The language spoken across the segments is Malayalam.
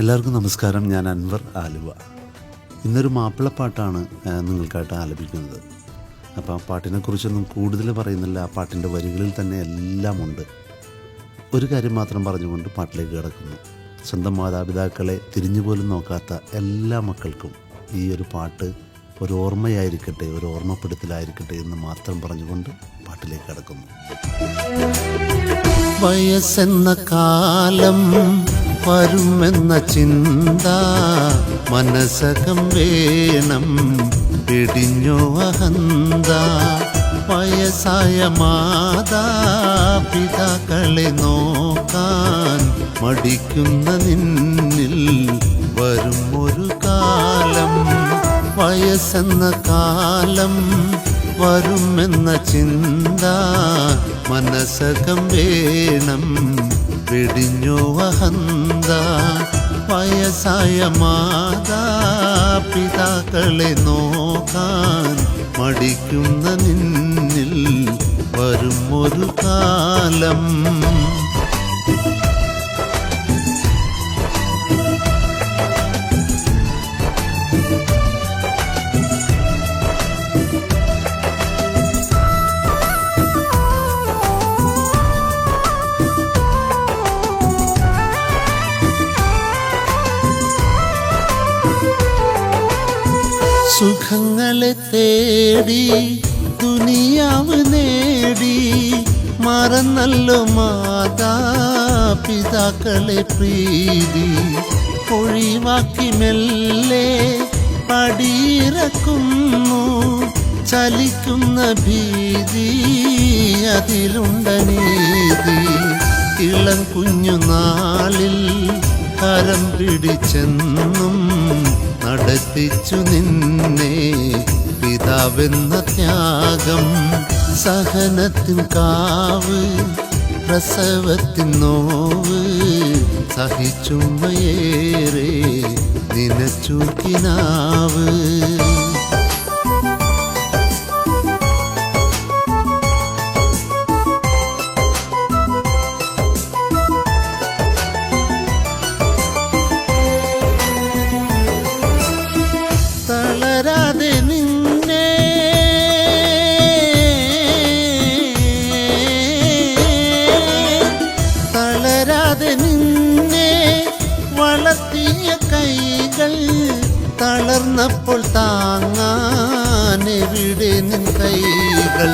എല്ലാവർക്കും നമസ്കാരം. ഞാൻ അൻവർ ആലുവ. ഇന്നൊരു മാപ്പിളപ്പാട്ടാണ് നിങ്ങൾക്കായിട്ട് ആലപിക്കുന്നത്. അപ്പോൾ ആ പാട്ടിനെക്കുറിച്ചൊന്നും കൂടുതൽ പറയുന്നില്ല. ആ പാട്ടിൻ്റെ വരികളിൽ തന്നെ എല്ലാമുണ്ട്. ഒരു കാര്യം മാത്രം പറഞ്ഞുകൊണ്ട് പാട്ടിലേക്ക് കിടക്കുന്നു. സ്വന്തം മാതാപിതാക്കളെ തിരിഞ്ഞുപോലും നോക്കാത്ത എല്ലാ മക്കൾക്കും ഈ ഒരു പാട്ട് ഒരു ഓർമ്മയായിരിക്കട്ടെ, ഒരു ഓർമ്മപ്പെടുത്തലായിരിക്കട്ടെ എന്ന് മാത്രം പറഞ്ഞുകൊണ്ട് പാട്ടിലേക്ക് കിടക്കുന്നു. വയസ്സെന്ന കാലം വരുമെന്ന ചിന്ത മനസ്സകം വേണം, പിടിഞ്ഞോ അഹന്ത. വയസ്സായ മാതാപിതാക്കളെ നോക്കാൻ മടിക്കുന്ന നിന്നിൽ വരും ഒരു കാലം. വയസ്സെന്ന കാലം വരുമെന്ന ചിന്ത മനസ്സകം വേണം, പിടിഞ്ഞോ അഹന്ത. വയസ്സായ മാതാപിതാക്കളെ നോക്കാൻ മടിക്കുന്ന നിന്നിൽ വരും ഒരു കാലം. സുഖങ്ങളെ തേടി ദുനിയാവ് നേടി മറന്നല്ലോ മാതാപിതാക്കളെ പ്രീതി. ഒഴിവാക്കി മെല്ലെ പടിയിറക്കുന്നു, ചലിക്കുന്ന ഭീതി അതിലുണ്ട നീതി. ഇളം കുഞ്ഞുനാളിൽ കരം പിടിച്ചെന്നും നടത്തിച്ചു നിന്നെ പിതാവെന്ന ത്യാഗം. സഹനത്തിൻ കാവ് പ്രസവത്തിൻ നോവ് സഹിച്ചുമ്മയേറെ നിനച്ചു കിനാവ്. തളരാതെ നിന്നെ വളർത്തിയ കൈകൾ തളർന്നപ്പോൾ താങ്ങാൻ എവിടെ നിൻ കൈകൾ.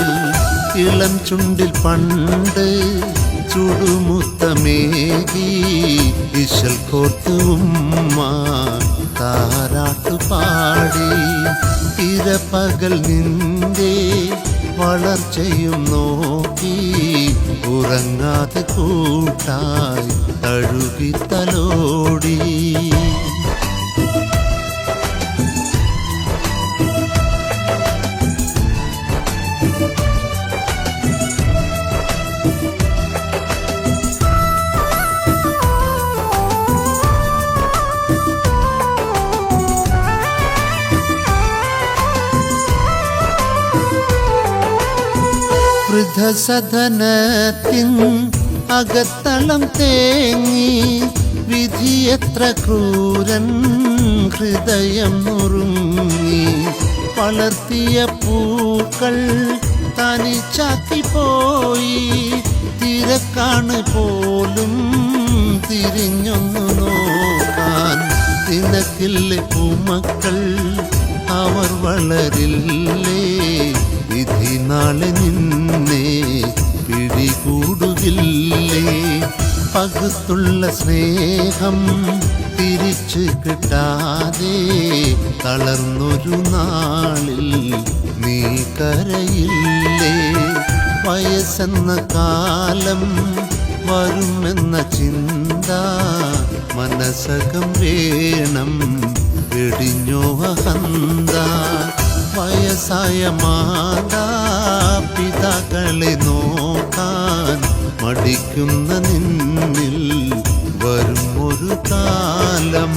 ഇളം ചുണ്ടിൽ പണ്ട് ചുടുമുത്തമേകി ഇശൽ കോർത്ത് ഉമ്മ താരാട്ടുപാടി. ഇരപകൽ നിന്റെ വളർച്ചയും നോക്കി ഉറങ്ങാതെ കൂട്ടായി തഴുകി തലോടി. വൃദ്ധസദനത്തിൻ അകത്തളം തേങ്ങി വിധിയെത്ര ക്രൂരൻ ഹൃദയം നുറുങ്ങി. വളർത്തിയ പൂക്കൾ തനിച്ചാക്കി പോയി, തിരക്കാണ് പോലും തിരിഞ്ഞൊന്നു നോക്കാൻ. നിനക്കില്ലേ പൂമക്കൾ, അവർ വളരില്ലേ, വിധി നാളെ നിന്നെ പിടികൂടുകില്ലേ. പകുത്തുള്ള സ്നേഹം തിരിച്ചു കിട്ടാതെ തളർന്നൊരു നാളിൽ നീ കരയില്ലേ. വയസ്സെന്ന കാലം വരുമെന്ന ചിന്ത മനസ്സകം വേണം, പിടിഞ്ഞോ അഹന്ത. വയസ്സായ മാതാപിതാക്കളെ നോക്കാൻ മടിക്കുന്ന നിന്നിൽ വരും ഒരു കാലം.